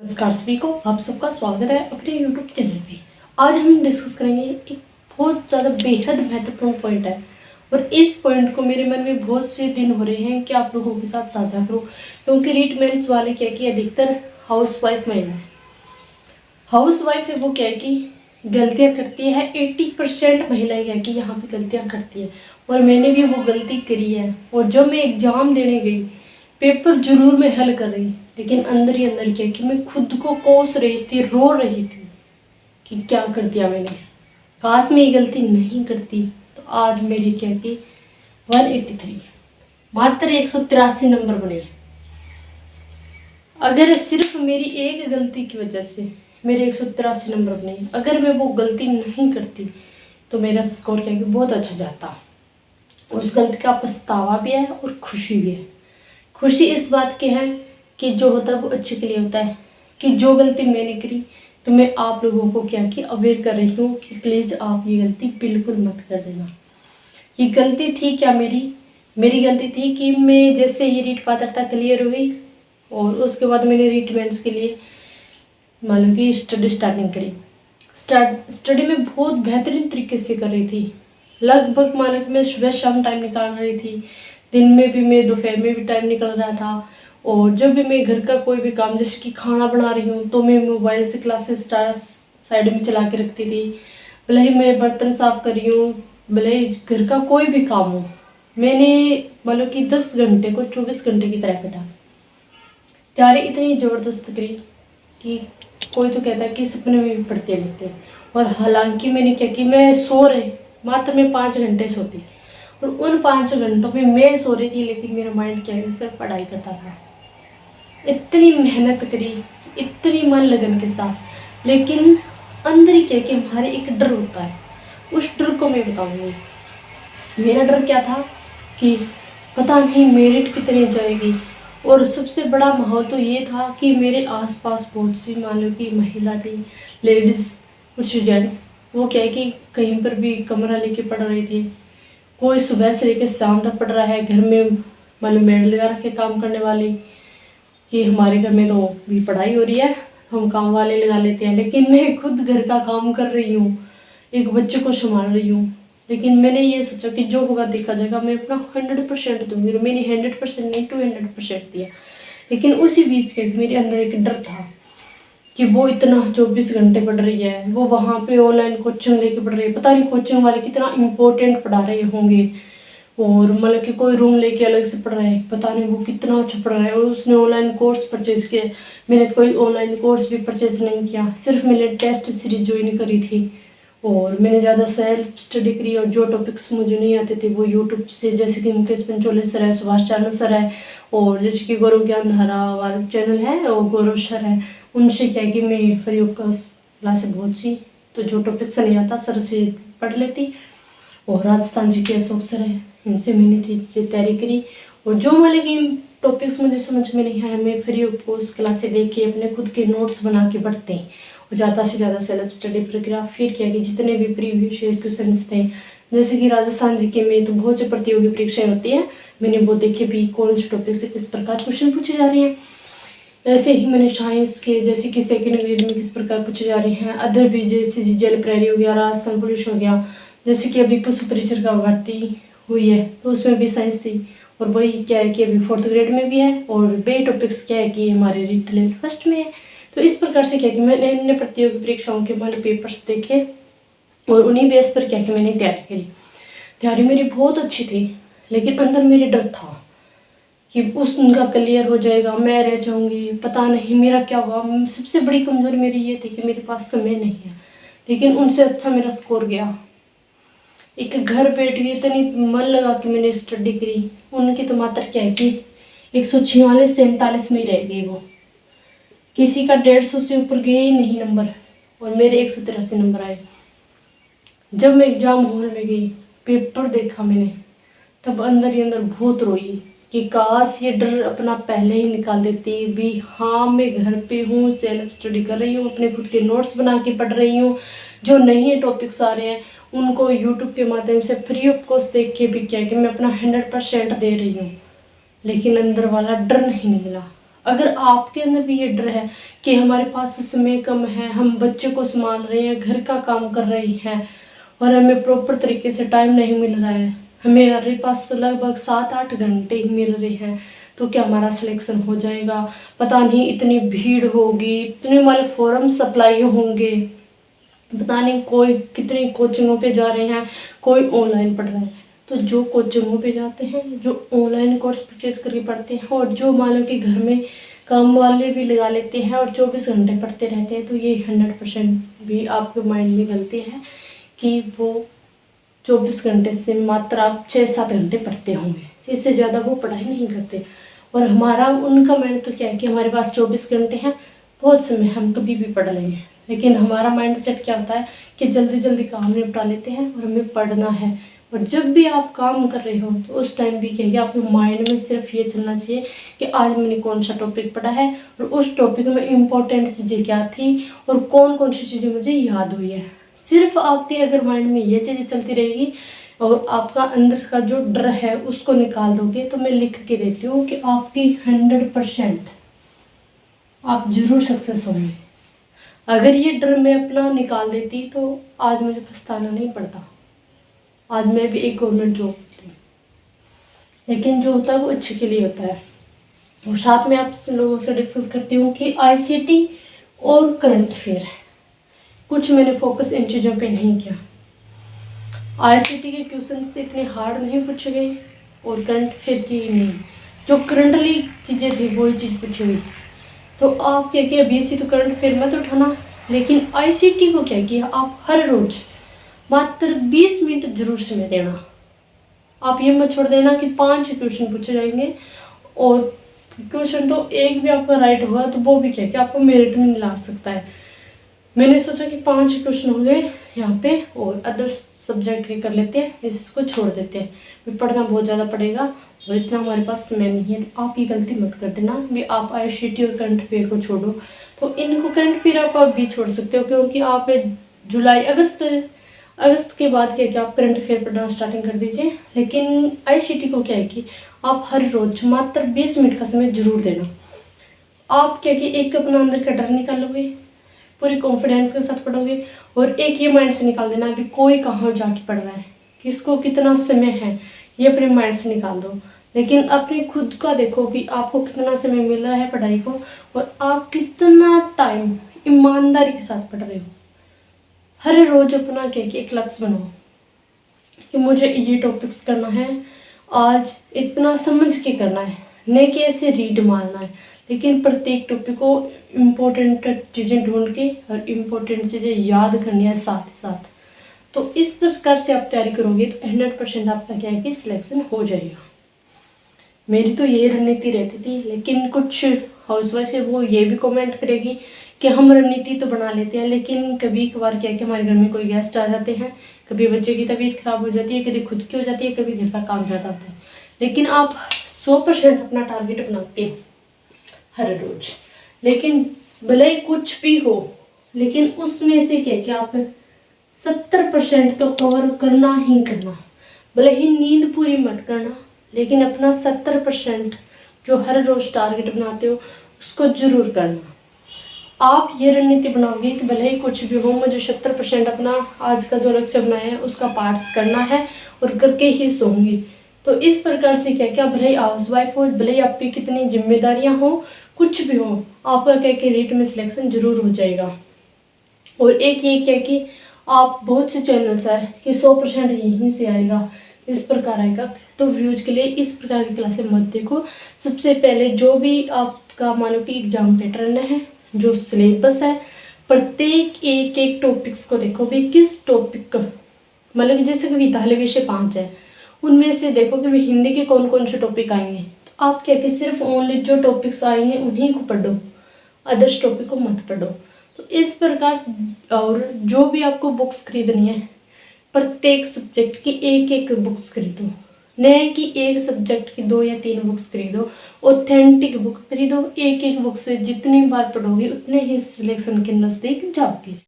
नमस्कार सभी को, आप सबका स्वागत है अपने YouTube चैनल पे। आज हम डिस्कस करेंगे एक बहुत ज़्यादा बेहद महत्वपूर्ण पॉइंट है और इस पॉइंट को मेरे मन में बहुत से दिन हो रहे हैं कि आप लोगों के साथ साझा करूं, क्योंकि रीट मेंस वाले क्या कि अधिकतर हाउसवाइफ महिला है। हाउसवाइफ है वो क्या कि गलतियाँ करती है। 80% महिलाएं क्या कि यहाँ पे गलतियाँ करती है और मैंने भी वो गलती करी है। और जब मैं एग्ज़ाम देने गई, पेपर जरूर मैं हल कर रही, लेकिन अंदर ही अंदर क्या कि मैं खुद को कोस रही थी, रो रही थी कि क्या कर दिया मैंने। काश मैं ये गलती नहीं करती तो आज मेरी क्या कि 183 मात्र 183 नंबर बने। अगर सिर्फ मेरी एक गलती की वजह से मेरे 183 नंबर बने, अगर मैं वो गलती नहीं करती तो मेरा स्कोर क्या कि बहुत अच्छा जाता। उस गलती का पछतावा भी है और खुशी भी है। खुशी इस बात की है कि जो होता है वो अच्छे के लिए होता है, कि जो गलती मैंने करी तो मैं आप लोगों को क्या कि अवेयर कर रही हूँ कि प्लीज़ आप ये गलती बिल्कुल मत कर देना। ये गलती थी क्या मेरी गलती थी कि मैं जैसे ही रीट पात्रता क्लियर हुई और उसके बाद मैंने रीट मेंस के लिए मालूम कि स्टडी स्टार्टिंग करी। स्टडी में बहुत बेहतरीन तरीके से कर रही थी। लगभग मानो कि मैं सुबह शाम टाइम निकाल रही थी, दिन में भी, मैं दोपहर में भी टाइम निकल रहा था। और जब भी मैं घर का कोई भी काम जैसे कि खाना बना रही हूँ तो मैं मोबाइल से क्लासेस साइड में चला के रखती थी। भले ही मैं बर्तन साफ कर रही हूँ, भले ही घर का कोई भी काम हो, मैंने मतलब कि 10 घंटे को 24 घंटे की तरह कटा। तैयारी इतनी ज़बरदस्त करी कि कोई तो कहता है कि सपने में भी पढ़ते रहते हैं। और हालांकि मैंने क्या कि मैं सो रही, मात्र मैं 5 घंटे सोती और उन 5 घंटों में मैं सो रही थी, लेकिन मेरा माइंड क्या है सिर्फ पढ़ाई करता था। इतनी मेहनत करी, इतनी मन लगन के साथ, लेकिन अंदर ही क्या कि हमारे एक डर होता है। उस डर को मैं बताऊंगी। मेरा डर क्या था कि पता नहीं मेरिट कितनी जाएगी। और सबसे बड़ा माहौल तो ये था कि मेरे आसपास बहुत सी मान लो कि महिला थी, लेडीज़, कुछ जेंट्स, वो क्या है कि कहीं पर भी कमरा लेके पढ़ रहे थे। कोई सुबह से लेकर शाम तक पढ़ रहा है। घर में मान लो मेड लगा रखे काम करने वाली, कि हमारे घर में तो भी पढ़ाई हो रही है तो हम काम वाले लगा लेते हैं, लेकिन मैं खुद घर का काम कर रही हूँ, एक बच्चे को संभाल रही हूँ। लेकिन मैंने ये सोचा कि जो होगा देखा जाएगा, मैं अपना 100% दूंगी। और मैंने 100% नहीं 200% दिया। लेकिन उसी बीच के मेरे अंदर एक डर था कि वो इतना 24 घंटे पढ़ रही है, वो वहाँ पे ऑनलाइन कोचिंग लेके पढ़ रही है, पता नहीं कोचिंग वाले कितना इम्पोर्टेंट पढ़ा रहे होंगे। और मतलब कि कोई रूम लेके अलग से पढ़ रहा है, पता नहीं वो कितना अच्छा पढ़ रहा है। और उसने ऑनलाइन कोर्स परचेज किया, मैंने तो कोई ऑनलाइन कोर्स भी परचेज नहीं किया, सिर्फ मैंने टेस्ट सीरीज ज्वाइन करी थी। और मैंने ज़्यादा सेल्फ स्टडी करी और जो टॉपिक्स मुझे नहीं आते थे वो यूट्यूब से, जैसे कि मुकेश पंचोली सर है, सुभाष चानन सर है, और जैसे कि गौरव ज्ञान धारा वाला चैनल है और गौरव सर है, उनसे क्या कि मैं फ्री ऑफ क्लासें बहुत सी, तो जो टॉपिक्स नहीं आता सर से पढ़ लेती। और राजस्थान जी के अशोक सर है, इनसे मैंने थी से तैयारी करी। और जो मतलब कि टॉपिक्स मुझे समझ में नहीं आया, मैं फ्री ऑफ कॉस्ट क्लासें देख के अपने खुद के नोट्स बना के पढ़ते हैं और ज़्यादा से ज़्यादा सेल्फ स्टडी प्रक्रिया। फिर क्या कि जितने भी प्रीवियस ईयर क्वेश्चन थे, जैसे कि राजस्थान जी के में तो बहुत से प्रतियोगी परीक्षाएं होती हैं, मैंने वो देखे भी कौन से टॉपिक से किस प्रकार क्वेश्चन पूछे जा रहे हैं। ऐसे ही मैंने साइंस के जैसे कि सेकेंड ग्रेड में किस प्रकार पूछे जा रहे हैं, अदर भी जैसे जेल प्रहरी हो गया, राजस्थान पुलिस हो गया, जैसे कि अभी पशु परिचर का भर्ती हुई है तो उसमें भी साइंस थी। और वही क्या है कि अभी 4th ग्रेड में भी है। और बे टॉपिक्स क्या है कि हमारे रीट लेवल फर्स्ट में है। तो इस प्रकार से क्या कि मैंने अन्य प्रतियोगी परीक्षाओं के मैंने पेपर्स देखे और उन्हीं बेस पर क्या कि मैंने तैयारी करी। तैयारी मेरी बहुत अच्छी थी, लेकिन अंदर मेरे डर था कि उनका क्लियर हो जाएगा, मैं रह जाऊंगी, पता नहीं मेरा क्या होगा। सबसे बड़ी कमजोरी मेरी ये थी कि मेरे पास समय नहीं है, लेकिन उनसे अच्छा मेरा स्कोर गया। एक घर बैठ के इतनी मन लगा कि मैंने स्टडी करी। उनकी तो मात्र क्या है कि 146 से 47 में ही रह गई वो, किसी का 150 से ऊपर गए ही नहीं नंबर, और मेरे 183 नंबर आए। जब मैं एग्जाम हॉल में गई, पेपर देखा मैंने, तब अंदर ही अंदर बहुत रोई कि काश ये डर अपना पहले ही निकाल देती भी। हाँ, मैं घर पे हूँ, सेल्फ स्टडी कर रही हूँ, अपने खुद के नोट्स बना के पढ़ रही हूँ, जो नए टॉपिक्स आ रहे हैं उनको यूट्यूब के माध्यम से फ्री ऑफ कॉस्ट देख के भी क्या कि मैं अपना 100% दे रही हूँ, लेकिन अंदर वाला डर नहीं निकला। अगर आपके अंदर भी ये डर है कि हमारे पास समय कम है, हम बच्चे को संभाल रहे हैं, घर का काम कर रहे हैं और हमें प्रॉपर तरीके से टाइम नहीं मिल रहा है, हमारे पास तो लगभग 7-8 घंटे ही मिल रहे हैं, तो क्या हमारा सिलेक्शन हो जाएगा? पता नहीं, इतनी भीड़ होगी, इतने वाले फॉर्म सप्लाई होंगे, पता नहीं कोई कितनी कोचिंगों पे जा रहे हैं, कोई ऑनलाइन पढ़ रहे हैं। तो जो कोचिंगों पे जाते हैं, जो ऑनलाइन कोर्स परचेज करके पढ़ते हैं और जो मान लो कि घर में काम वाले भी लगा लेते हैं और 24 घंटे पढ़ते रहते हैं, तो ये 100% भी आपके माइंड में गलती है कि वो 24 घंटे से मात्र आप 6-7 घंटे पढ़ते होंगे, इससे ज़्यादा वो पढ़ाई नहीं करते। और हमारा उनका माइंड तो क्या है कि हमारे पास 24 घंटे हैं, बहुत समय हम कभी भी पढ़ लेंगे, लेकिन हमारा माइंड सेट क्या होता है कि जल्दी जल्दी काम निपटा लेते हैं और हमें पढ़ना है। और जब भी आप काम कर रहे हो तो उस टाइम भी क्या है कि आपके माइंड में सिर्फ ये चलना चाहिए कि आज मैंने कौन सा टॉपिक पढ़ा है और उस टॉपिक में इम्पोर्टेंट चीज़ें क्या थी और कौन कौन सी चीज़ें मुझे याद हुई है। सिर्फ आपके अगर माइंड में ये चीज़ें चलती रहेगी और आपका अंदर का जो डर है उसको निकाल दोगे, तो मैं लिख के देती हूँ कि आपकी 100% आप जरूर सक्सेस होंगे। अगर ये डर मैं अपना निकाल देती तो आज मुझे पछताना नहीं पड़ता, आज मैं भी एक गवर्नमेंट जॉब थी। लेकिन जो होता है वो अच्छे के लिए होता है। और साथ में आप लोगों से डिस्कस करती हूँ कि आईसीटी और करंट अफेयर, कुछ मैंने फोकस इन चीज़ों पे नहीं किया। आईसीटी के क्वेश्चन से इतने हार्ड नहीं पूछे गए और करंट अफेयर की नहीं, जो करंटली चीज़ें थी वही चीज़ पूछी हुई। तो आप क्या किया, बीएससी तो करंट अफेयर मत उठाना, लेकिन आईसीटी को क्या किया, आप हर रोज़ मात्र 20 मिनट जरूर समय देना। आप ये मत छोड़ देना कि 5 क्वेश्चन पूछे जाएंगे और क्वेश्चन तो एक भी आपका राइट हुआ तो वो भी क्या कि आपको मेरिट में नहीं ला सकता है। मैंने सोचा कि 5 क्वेश्चन हो गए यहाँ पे और अदर सब्जेक्ट के कर लेते हैं, इसको छोड़ देते हैं, फिर पढ़ना बहुत ज़्यादा पड़ेगा और इतना हमारे पास समय नहीं है। तो आप ये गलती मत कर देना भी आप आईसीटी और करंट अफेयर को छोड़ो। तो इनको करंट अफेयर आप भी छोड़ सकते हो, क्योंकि आप जुलाई अगस्त के बाद क्या कि आप करंट अफेयर पढ़ना स्टार्टिंग कर दीजिए। लेकिन आईसीटी को क्या है कि आप हर रोज मात्र 20 मिनट का समय जरूर देना। आप क्या कि एक अपना अंदर का डर निकालोगे, पूरी कॉन्फिडेंस के साथ पढ़ोगे और एक ये माइंड से निकाल देना अभी कोई कहाँ जाके पढ़ रहा है, किसको कितना समय है, ये अपने माइंड से निकाल दो। लेकिन अपने खुद का देखो कि आपको कितना समय मिल रहा है पढ़ाई को और आप कितना टाइम ईमानदारी के साथ पढ़ रहे हो। हर रोज अपना क्या कि एक लक्ष्य बनाओ कि मुझे ये टॉपिक्स करना है, आज इतना समझ के करना है, नहीं कि ऐसे रीड मारना है, लेकिन प्रत्येक टॉपिक को इम्पोर्टेंट चीज़ें ढूंढ के और इम्पोर्टेंट चीज़ें याद करनी है साथ साथ। तो इस प्रकार से आप तैयारी करोगे तो 100% आपका क्या है कि सिलेक्शन हो जाएगा। मेरी तो यही रणनीति रहती थी, लेकिन कुछ हाउसवाइफ है वो ये भी कमेंट करेगी कि हम रणनीति तो बना लेते हैं, लेकिन कभी कभार क्या है कि हमारे घर में कोई गेस्ट आ जाते हैं, कभी बच्चे की तबीयत खराब हो जाती है, कभी खुद की हो जाती है, कभी घर का काम ज़्यादा होता है। लेकिन आप 100% अपना टारगेट बनाते हो हर रोज, लेकिन भले ही कुछ भी हो, लेकिन उसमें से क्या है कि आप 70% तो कवर करना ही करना। भले ही नींद पूरी मत करना, लेकिन अपना 70% जो हर रोज टारगेट बनाते हो उसको जरूर करना। आप ये रणनीति बनाओगे कि भले ही कुछ भी हो, मुझे 70% अपना आज का जो लक्ष्य बनाया है उसका पार्ट्स करना है और करके ही सोऊंगी। तो इस प्रकार से क्या क्या, भले ही हाउस वाइफ हो, भले ही आप पे कितनी जिम्मेदारियां हो, कुछ भी हो, आपका क्या कि रीट में सिलेक्शन जरूर हो जाएगा। और एक ये क्या कि आप बहुत से चैनल्स है कि 100% यहीं से आएगा, इस प्रकार आएगा, तो व्यूज के लिए इस प्रकार की क्लासें मत देखो। सबसे पहले जो भी आपका मानो कि एग्जाम पैटर्न है, जो सिलेबस है, प्रत्येक एक एक टॉपिक्स को देखो भी किस टॉपिक का, मतलब कि जैसे कि विद्यालय विषय 5 है, उनमें से देखो कि हिंदी के कौन कौन से टॉपिक आएंगे। तो आप क्या कि सिर्फ ओनली जो टॉपिक्स आएंगे उन्हीं को पढ़ो, अदर्स टॉपिक को मत पढ़ो। तो इस प्रकार और जो भी आपको बुक्स खरीदनी है, प्रत्येक सब्जेक्ट की एक एक बुक्स खरीदो, नहीं कि एक सब्जेक्ट की 2 या 3 बुक्स खरीदो। ऑथेंटिक बुक खरीदो, एक एक बुक से जितनी बार पढ़ोगे उतने ही सिलेक्शन के नज़दीक जाओगे।